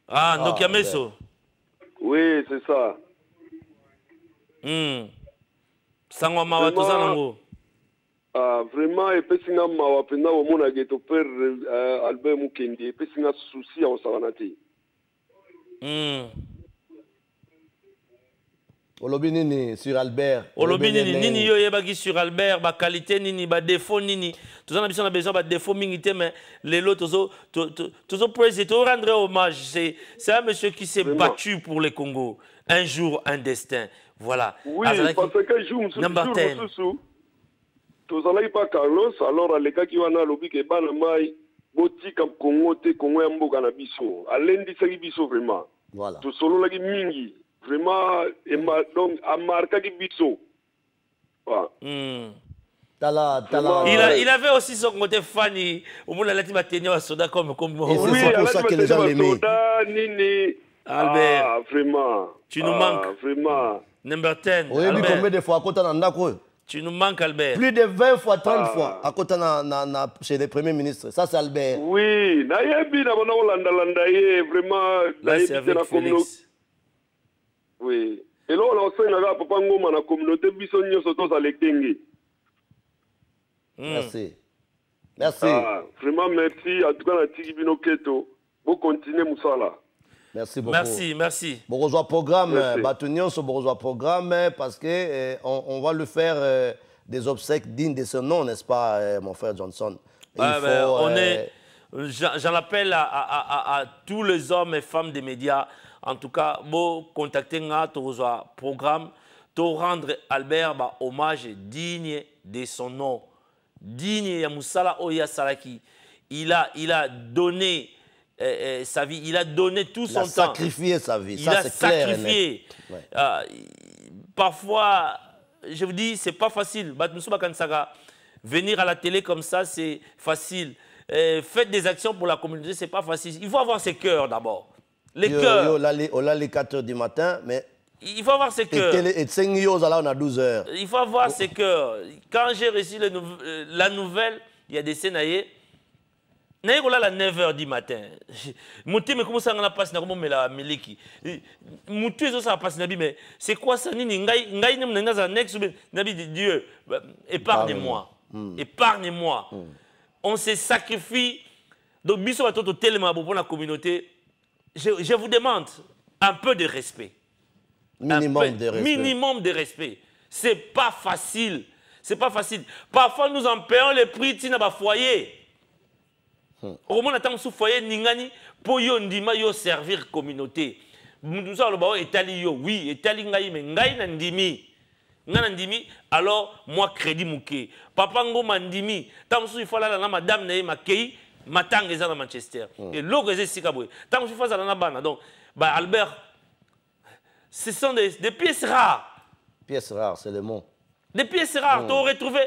B: Ah, Nokia Meso.
E: Oui, c'est ça.
B: Sangwa Mawa, tout ça, Nango.
E: Vraiment, et puis singa mawa penda au mona geto père Albert Mukendi, et puis singa souci à Osavanati.
C: Olobi nini sur Albert.
B: Olobi nini yo yebaki sur Albert, ba qualité nini, ba défaut nini. Tout ça on a besoin ba défaut mingité mais les lots toujours président to rendre hommage, c'est un monsieur qui s'est battu pour le Congo. Un jour un destin. Voilà.
E: Oui, parce que jour tozalaki pas Carlos alors les gars qui wana lobi ke bana mai botika Congo te Congo ya mboka na biso alendisaki biso vraiment
C: voilà
E: tosololaki mingi vraiment donc amarkaki biso voilà.
B: Il avait aussi son côté Fanny au monde la team tenir à soda comme
C: oui, c'est pour ça que les gens l'aimaient.
B: Albert,
E: ah, vraiment
B: tu nous manques
E: vraiment
B: number 10
C: oui, Albert. Combien de fois à côté de
B: tu nous manques, Albert.
C: Plus de 20 fois, 30 fois à côté chez les premiers ministres. Ça, c'est Albert.
E: Oui, nayebi na bana olanda ye vraiment
B: là c'est avec Félix.
E: Oui. Et là on a aussi na Papa Ngoma na communauté biso nyoso to za lekenge.
C: Merci. Merci.
E: Vraiment merci en tout cas na tiki bino keto. Vous continuez musala.
C: Merci beaucoup.
B: Merci.
C: Bon programme, Batunion sur programme parce que on va lui faire des obsèques dignes de ce nom, n'est-ce pas, mon frère Johnson?
B: J'en appelle à tous les hommes et femmes des médias. En tout cas, vous contactez un programme pour rendre Albert hommage digne de son nom. Digne de Moussala Oya Salaki. Il a donné sa vie, il a donné tout son temps.
C: Il a sacrifié sa vie,
B: ça c'est clair. Il a sacrifié. Parfois, je vous dis, c'est pas facile. Venir à la télé comme ça, c'est facile. Faites des actions pour la communauté, c'est pas facile. Il faut avoir ses cœurs d'abord. Les cœurs.
C: On a les 4 h du matin, mais...
B: Il faut avoir ses cœurs.
C: Et 5 on a 12 h.
B: Il faut avoir ses cœurs. Quand j'ai reçu la nouvelle, il y a des scénarios. Je suis à 9 h du matin. Mouté, mais comment ça on a passé na comment la miliki. Mouté ça passe nabi mais c'est quoi ça nini ngai nem na next nabi Dieu épargne-moi. Épargne-moi. On se sacrifie. Donc biso va tout tellement pour la communauté. Je vous demande un peu de respect. Minimum de respect. C'est pas facile. C'est pas facile. Parfois nous en payons les prix tina ba foyer. Au moins, on a foyer ningani pour yo ndima yo servir communauté. Moussa le bao etali yo oui etali ngai mais ngai nandimi nandimi alors moi crédit mouké papa ngoma ndimi tant il faut là na madame na makei matang eza na Manchester et logo eza sikabwe tant il faut ça na bana donc bah Albert ce sont des pièces rares.
C: Pièces rares, c'est le mot.
B: Des pièces rares. Tu aurais trouvé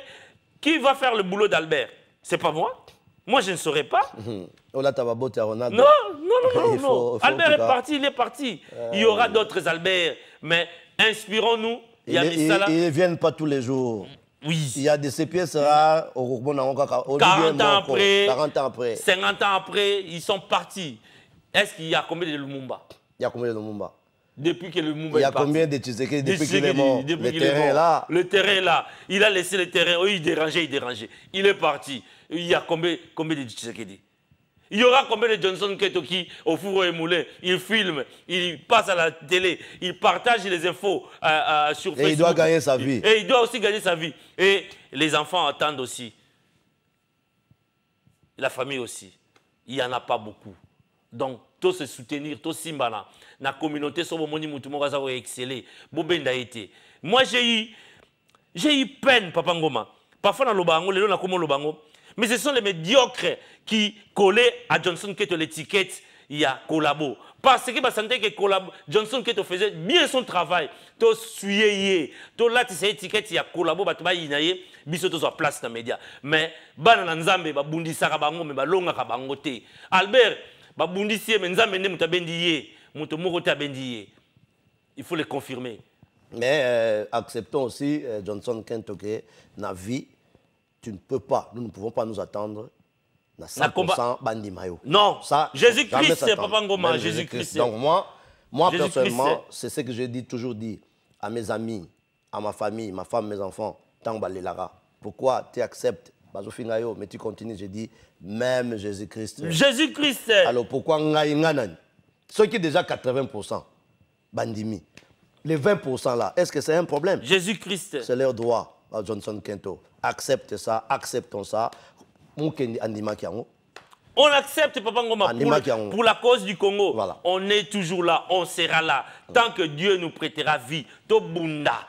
B: qui va faire le boulot d'Albert? C'est pas moi. Moi, je ne saurais pas.
C: Oh là, Ronaldo.
B: Non. Albert est parti, il est parti. Il y aura d'autres Albert. Mais inspirons-nous.
C: Ils ne viennent pas tous les jours.
B: Oui.
C: Il y a de ces pièces rares.
B: 40 ans après,
C: 40 ans après.
B: 50 ans après, ils sont partis. Est-ce qu'il y a combien de Lumumba?
C: Il y a combien de Lumumba?
B: Depuis que le Lumumba est parti.
C: Il y a combien de Tshisekedi depuis qu'il est mort? Le terrain est là.
B: Le terrain est là. Il a laissé le terrain. Il dérangeait. Il est parti. Il y a combien de Tshisekedi? Il y aura combien de Johnson Keto qui, au four et moulin, il filme, il passe à la télé, il partage les infos sur Facebook.
C: Et il doit gagner sa vie.
B: Et il doit aussi gagner sa vie. Et les enfants attendent aussi. La famille aussi. Il n'y en a pas beaucoup. Donc, tout se soutenir, tout simbana. La communauté, sur le monde, exceller. Moi, j'ai eu peine, Papa Ngoma. Parfois, dans le bango, les gens ont bango. Mais ce sont les médiocres qui collaient à Johnson Keto l'étiquette, il y a collabo. Parce que bah, sentait que Johnson Keto faisait bien son travail. To suyer, to là, cette étiquette, il y a collabo, bah, tu vas y biso to place dans les médias. Mais, bah, dans Nzambe, bah, bundi sarabango, mais bah, longa kabangote. Albert, bah, bundi siye, mais Nzambe ne mutabendiye. Il faut le confirmer.
C: Mais acceptons aussi, Johnson Kento, que dans la vie, tu ne peux pas, nous ne pouvons pas nous attendre à 100% Bandi Mayo.
B: Non, Jésus-Christ, c'est Papa Ngoma, Jésus-Christ.
C: Donc moi personnellement, c'est ce que j'ai toujours dit à mes amis, à ma famille, ma femme, mes enfants, tant que Lara. Pourquoi tu acceptes Bazofingayo, mais tu continues, j'ai dit, même Jésus-Christ.
B: Jésus-Christ.
C: Alors pourquoi Ngaïnganan? Ceux qui sont déjà 80%, Bandimi. Les 20% là, est-ce que c'est un problème?
B: Jésus-Christ.
C: C'est leur droit, à Johnson Kento. Accepte ça, acceptons ça. On
B: accepte, Papa Ngoma, pour la cause du Congo. Voilà. On est toujours là, on sera là. Tant que Dieu nous prêtera vie. Tobunda.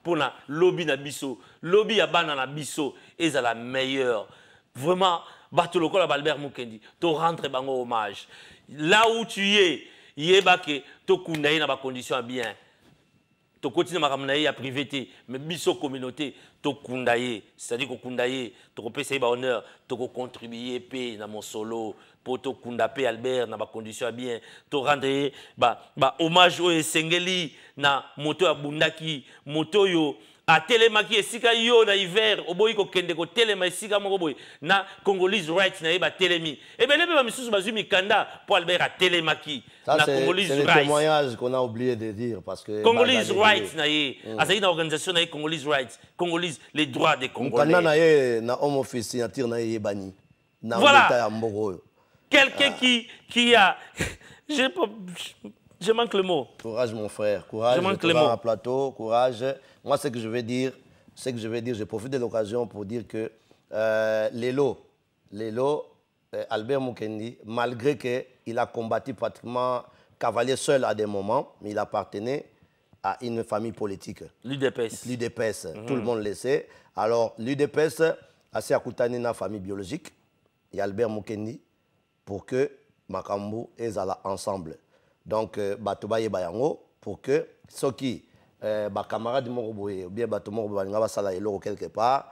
B: Pour la lobby na biso. Lobby ya bana na biso. Et c'est la meilleure. Vraiment, Batoloko la Albert Mukendi. To rentre bango hommage. Là où tu es, yebake to kundaye na ba condition bien. To continue ma ramener à privété, mais biso communauté to kundaye, c'est-à-dire que kundaye, to payer ba honneur, to contribuer paix na mon solo pour to kundape Albert na ba condition bien, to rendre ba hommage au Sengeli na moto abundaki, moto yo a telemaki esika yo na hiver oboyi ko kende ko telema esika moko boy na Congolese rights na yeba telemi et ben lebe ba misusu bazui mikanda pour Albert a telemaki na Congolese rights.
C: C'est le témoignage qu'on a oublié de dire parce que
B: Congolese rights na ye azali na organisation na Congolese rights, Congolese les droits des Congolais.
C: Mukanda na ye na home office signature na ye bani na
B: voilà.
C: Mboro.
B: Quelqu'un qui a je manque le mot.
C: Courage, mon frère. Courage.
B: Je manque le mot.
C: Plateau, courage. Moi, ce que je vais dire, je profite de l'occasion pour dire que Lelo, Albert Mukendi, malgré qu'il a combattu pratiquement cavalier seul à des moments, mais il appartenait à une famille politique. L'UDPS. Tout le monde le sait. Alors, l'UDPS a Koutani une famille biologique. Il y a Albert Mukendi pour que Makambu et Zala ensemble. Donc, Batobaye Bayango, pour que ceux qui, camarades Moroboye, ou bien Batomoro Bangaba Salayelo quelque part,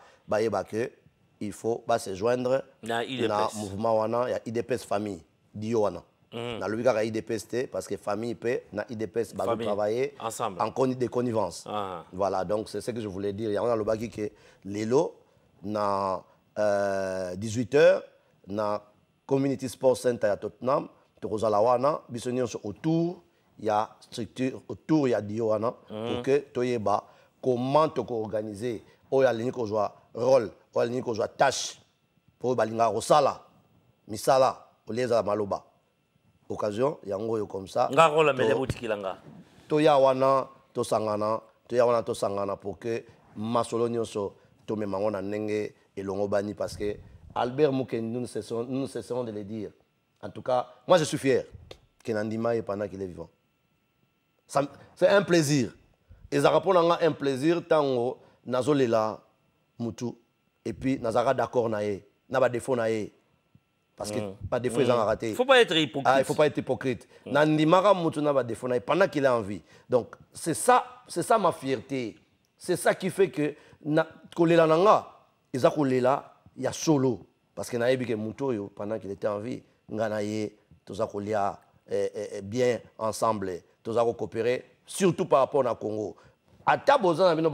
C: il faut se joindre dans le mouvement Wana, il y a IDPS famille, Diowana. Dans le cas IDPS, parce que famille peut, dans IDPS, travailler
B: ensemble
C: en des connivences. Voilà, donc c'est ce que je voulais dire. Il y a le bagi que Lelo, dans 18h, dans Community Sports Center à Tottenham, autour, il y a structure, autour, il y a Dioana, pour que Toyeba, comment tu organiser, il y a l'unique rôle, il y a l'unique tâche, pour Balinga Rosala, Misala, Oleza Maloba. Occasion, il y a un rôle comme ça. Toyawana, Tosangana, pour que Masolonioso, Tomemangona Nenge et Longobani, parce que Albert Mukendi, nous ne cesserons de le dire. En tout cas, moi je suis fier. Kenandima pendant qu'il est vivant. C'est un plaisir. Et ça répond à un plaisir tant nazolela mutu et puis nazara d'accord naé, n'a pas défaut naé. Parce que pas défaut ils ont raté.
B: Il faut pas être hypocrite.
C: Ah, il faut pas être hypocrite. Nandimara mutu n'a pas défaut naé pendant qu'il a envie. Donc c'est ça ma fierté. C'est ça qui fait que kolela nanga, ils a kolela, il y a solo parce que naébi que mutu pendant qu'il était en vie, nganaye tous a kolia bien ensemble, tous a coopérer surtout par rapport au Congo. À Tabozan, on a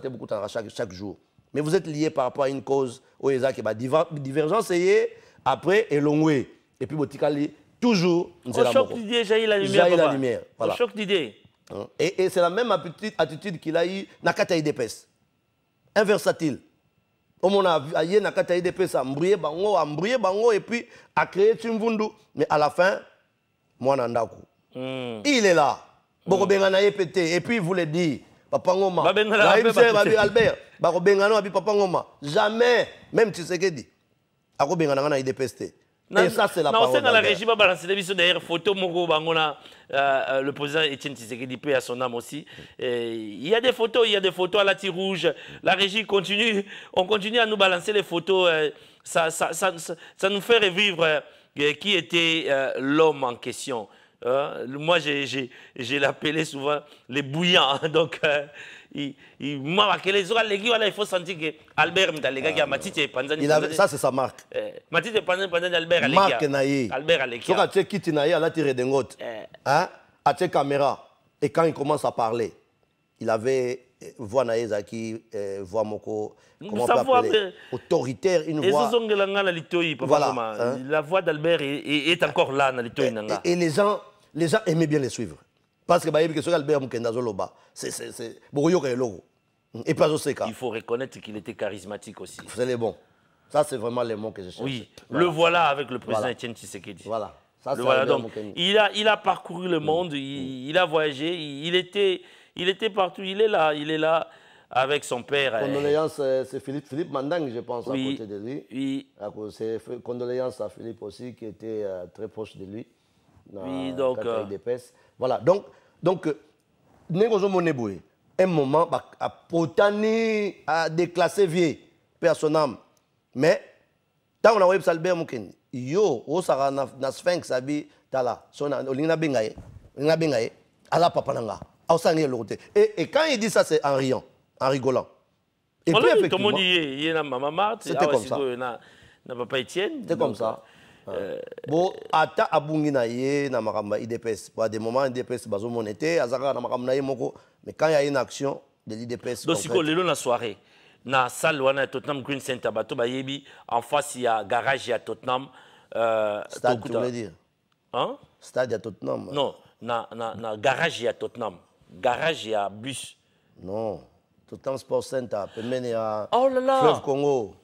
C: beaucoup chaque jour. Mais vous êtes liés par rapport à une cause où il y a des divergences après et longue. Et puis, toujours,
B: au choc d'idée, jaillit la lumière.
C: Voilà.
B: Au choc d'idée.
C: Et c'est la même attitude qu'il a eu dans Kata IDPS. Un versatile. On a vu dans Kata IDPS, à mbrouiller bango, et puis à créer Tumvundu. Mais à la fin, moi, Nandaku. Il est là. Et puis, il voulait dire. Papa Ngoma, Albert, Papa Ngoma, jamais, même Tshisekedi, Akobengana IDPST. Et ça, c'est la parole.
B: Dans la régie, derrière photo, le président Etienne Tshisekedi peut à son âme aussi. Il y a des photos, à la tire rouge. La régie continue, on continue à nous balancer les photos. Ça nous fait revivre qui était l'homme en question. Moi, j'ai l'appelé souvent les bouillants. Donc, moi, il faut sentir que Albert
C: ça, c'est sa marque.
B: Matite Panzani Albert
C: Marque Naïe.
B: Albert Alekia.
C: Quand tu quittes Naïe, à la tirée d'un autre. À tes caméras. Et quand il commence à parler, il avait voix Naïe qui voix Moko. Comment on peut appeler autoritaire, une voix.
B: Voilà. La voix d'Albert est encore là.
C: Et les gens aimaient bien les suivre. Parce que Albert Mukenda Zoloba, c'est beaucoup de logo. Et pas aussi.
B: Il faut reconnaître qu'il était charismatique aussi.
C: C'est les bons. Ça, c'est vraiment les mots que je cherche.
B: Oui, voilà. Le voilà avec le président Etienne Tshisekedi.
C: Voilà. Ça,
B: voilà. Donc, il a parcouru le monde, il a voyagé, il était partout, il est là avec son père.
C: Condoléances, c'est Philippe Mandang, je pense,
B: oui,
C: à côté de lui.
B: Oui.
C: C'est condoléances à Philippe aussi, qui était très proche de lui.
B: Oui, donc.
C: Voilà, donc un moment, à potani, à déclasser vieux, personne âme. Mais, tant qu'on a vu Albert Moukeni, yo, au Sara na Sphinx, abi, tala, son olina bengaye, ala papa nanga, au sangé l'autre. Et quand il dit ça, c'est en riant, en rigolant.
B: Et puis, effectivement, tout le monde y est, maman Marthe,
C: c'était comme ça.
B: Na papa Etienne.
C: C'était comme ça. Bon, ata abungi na ye na makamba IDPS. Pour des moments IDPS bazo monété, azaka na makamba na moko. Mais quand il y a une action de l'IDPS.
B: Donc si ko lelo na soirée, na salle wana Tottenham Green Center bato ba yebi en face il y a garage à Tottenham.
C: Stade tu voulais dire?
B: Hein?
C: Stade à Tottenham.
B: Non, na garage à Tottenham. Garage à bus.
C: Non, Tottenham Sport Center, mener à
B: Fleuve
C: Congo.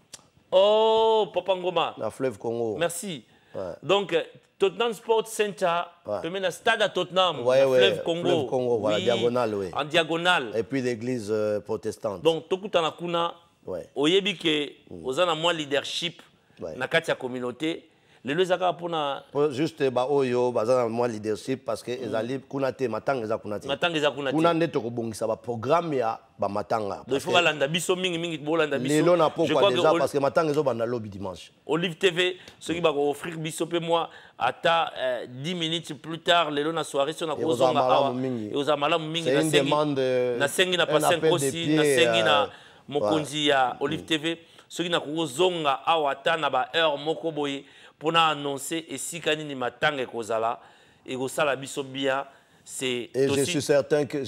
B: Oh, Papa Ngoma.
C: La Fleuve Congo.
B: Merci. Ouais. Donc, Tottenham Sport Center, peut mener un stade à Tottenham,
C: Fleuve
B: Congo.
C: Fleuve Congo, voilà,
B: oui,
C: diagonale, oui.
B: En diagonale.
C: Et puis l'église protestante.
B: Donc, Tokutana Kuna, oyebi ke, ozana moins leadership, na katia communauté. Les deux zaka pona.
C: Juste oyo bazana moins leadership parce que ezali kunate matanga za kunate.
B: Matanga za kunate.
C: Kunande to kobongisa ba programme ya ba matanga.
B: Donc il faut balanda biso mingi bolanda biso.
C: Lelo na pourquoi déjà parce que matanga zo banda lobby dimanche.
B: Olive TV, ceux qui va offrir biso pe moi ata 10 minutes plus tard lelo na soirée sur na kozonga awa. Et aux amala mingi
C: na sengi.
B: Na sengi na pas 5 aussi na sengi na mokonzi ya Olive TV, ceux qui na kozonga awa ta na ba heure moko boye. Pour annoncer et si kanini matanga kozala et kosala biso bien c'est
C: aussi... je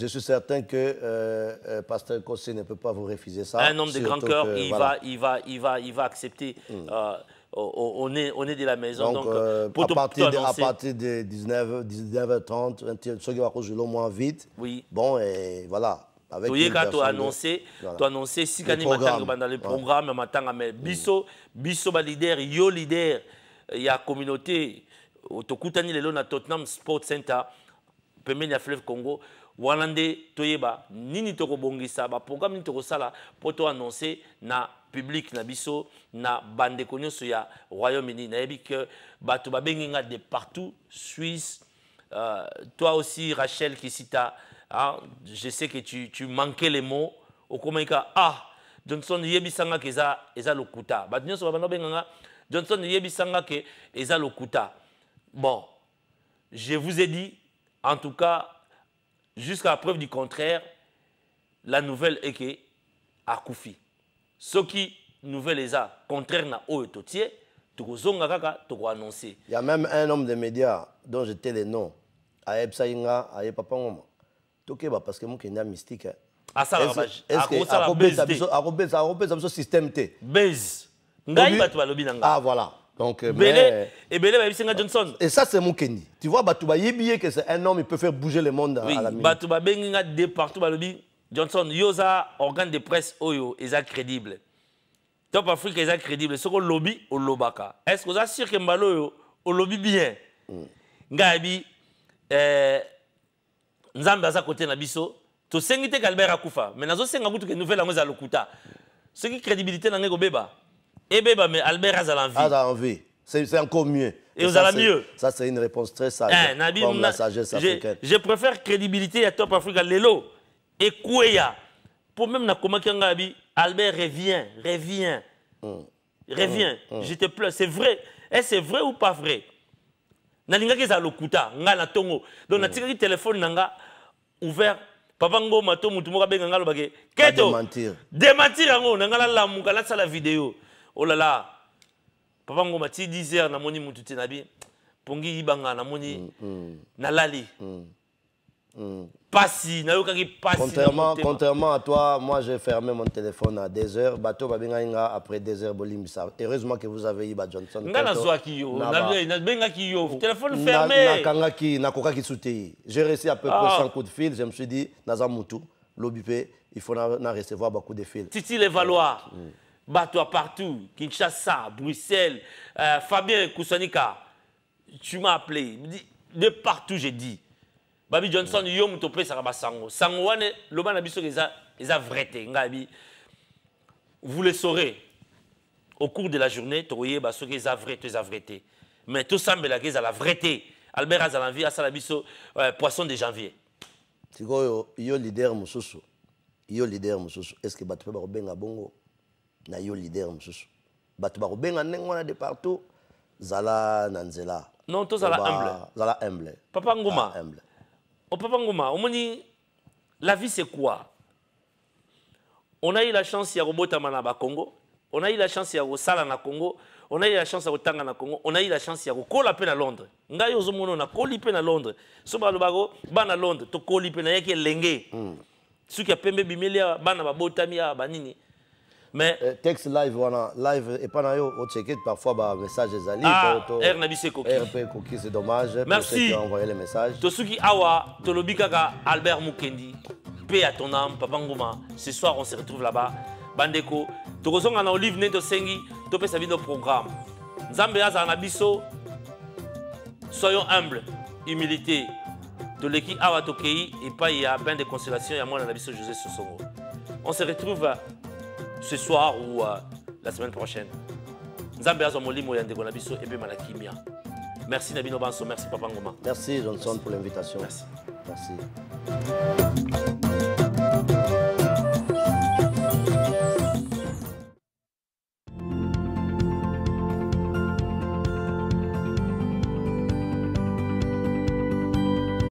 C: suis certain que Pasteur Kossé ne peut pas vous refuser ça.
B: Un homme de grand cœur, il va accepter. On est de la maison.
C: Donc à partir de 19h30, ceux qui vont jouer le moins vite.
B: Oui.
C: Bon et voilà.
B: Avec tu as annoncé si kanini matanga dans le programme matanga mais biso ba leader yo leader. Il y a une communauté, Tokutani Lelo na Tottenham Sport Center, pemeni ya Fleuve Congo, Walande Toyeba, nini toko bongisa, ba programme ni toko sala, poto annoncer na public na biso, na bande konyo ya Royaume-Uni, na ebi que batu ba benginga de partout, Suisse, toi aussi, Rachel Kisita, hein, je sais que tu manquais les mots. Au Komaïka, ah, Johnson Yebisanga Keza Lokuta. Johnson Yebisanga Keza Lokuta. Bon, je vous ai dit, en tout cas, jusqu'à la preuve du contraire, la nouvelle est que Akoufi. Ce qui nouvelle est contraire na Oetotier, tu as annoncé.
C: Il y a même un homme de médias dont j'étais les noms. Aeb Saïnga, Aeb Papangoma. Tokeba parce que moi qui est mystique.
B: Ah ça va.
C: Est-ce que ça système T.
B: Base.
C: Ah voilà. Donc
B: Johnson.
C: Et ça c'est mon Kenny. Tu vois Batouba Yebiye que c'est un homme il peut faire bouger le monde
B: oui,
C: à la minute.
B: Batouba Benga de partout balobi. Johnson yoza organe de presse oyo est crédible. Top Afrique est crédible. Ce qu'on lobby au lobaka. Est-ce que vous êtes sûr que Mbalo au lobby bien? Ngabi Nzambe à côté na biso. To sengite Albert Akoufa. Mais nazo senga kutu ke nouvelle angoza lokuta. Ce qui crédibilité na ngeko beba. Et beba mais Albert a envie.
C: A envie. C'est encore mieux.
B: Et vous allez mieux.
C: Ça c'est une réponse très sage. Comme la sagesse africaine.
B: Je préfère crédibilité à Top Africa Lelo et Kouya. Pour même na koma kangabi Albert revient. Je te pleure, c'est vrai. Est-ce c'est vrai ou pas vrai? Nalinga ke za lokuta, nga na tongo. Donc na tika téléphone nanga ouvert. Papa ngo mato mutu moka benga ngalo bake. Keto. Démentir ngo nanga la lamuka la sala vidéo. Oh là là. Papa ngo mati 10h na moni mutu tenabi. Pongi ibanga na moni na lali. Passi, na yoka ki passi.
C: Contrairement à toi, moi j'ai fermé mon téléphone à 2h. Bato babenga inga après 2h bolimbisa. Heureusement que vous avez eu Johnson.
B: Nga na zoa ki yo. Na benga ki yo. Téléphone fermé.
C: Na kanga ki na koka ki soutei. J'ai reçu à peu près 100 coups de fil. Je me suis dit naza mutu lobipé, il faut na recevoir beaucoup de fils.
B: Titi les Valois. Bato partout, Kinshasa, Bruxelles, Fabien Koussanika. Tu m'as appelé. De partout j'ai dit. Babi Johnson, yom topé saraba sango. Sango wane, loba na biso eza vrete. Ngabi, vous le saurez au cours de la journée. Toye baso ke eza vrete. Mais tout semble la ke la vrete. Albert Azalanvi a sa la biso poisson de janvier.
C: Tiko yo leader mususu. Est-ce que batu ba benga bongo na yo leader mususu? Batu ba benga nengwana de partout. Zala nanzela.
B: Non, to zala humble.
C: Zala humble.
B: Papa Ngoma. Au Papa Ngoma, on dit, la vie c'est quoi? On a eu la chance de Robota Manaba Congo, on a eu la chance de Sala na Congo, on a eu la chance de Tanga na Congo, on a eu la chance de Kolape na Londres. Ngayo Zomono na Kolipe na Londres. Soba Lobago, Bana Londres, to Kolipe na Yaki Lenge. Ceux qui a pembe bimelia, Bana Babotamia, Banini. Mais
C: texte live live et pas au checker parfois bah message zali RP Koki c'est dommage.
B: Merci
C: pour envoyer les messages.
B: Tosuki awa tolobikaka Albert Mukendi paix à ton âme Papa Ngoma. Ce soir on se retrouve là-bas bandeko tokozonga na olive neto sengi topé sa vie de programme Nzambe aza na biso soyons humbles humilité toleki awa tokei et pas il y a plein de consolation ya moi na biso José Sosongo. On se retrouve ce soir ou la semaine prochaine. Nzambe azomoli moyande konabiso et puis malakimia. Merci Nabino Banso, merci Papa Ngoma.
C: Merci Johnson pour l'invitation.
B: Merci.
C: Merci.